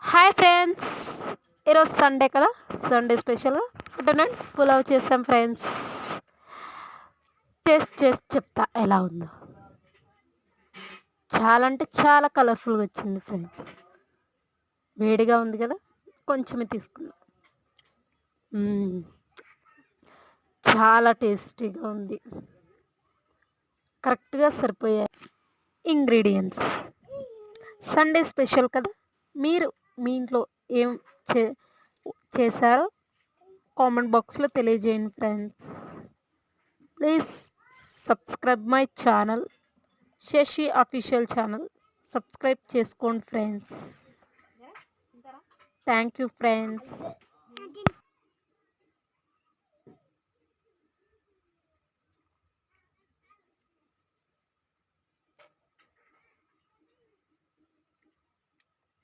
Hi friends. ఈరోజు Sunday కదా, Sunday స్పెషల్గా ఫుడ్ అండ్ పులావ్ చేసాం ఫ్రెండ్స్. టేస్ట్ చేసి చెప్తా ఎలా ఉందో. చాలా అంటే చాలా కలర్ఫుల్గా వచ్చింది ఫ్రెండ్స్. వేడిగా ఉంది కదా, కొంచెమే తీసుకున్నాం. మ్మ్. చాలా టేస్టీగా ఉంది. కరెక్ట్గా సరిపోయాయి ఇంగ్రీడియంట్స్. సండే స్పెషల్ కదా, మీరు మీ ఇంట్లో ఏం చే చేశారో కామెంట్ బాక్స్లో తెలియజేయండి friends. Please subscribe my channel, Shashi official channel. Subscribe చేసుకోండి ఫ్రెండ్స్. Thank you friends.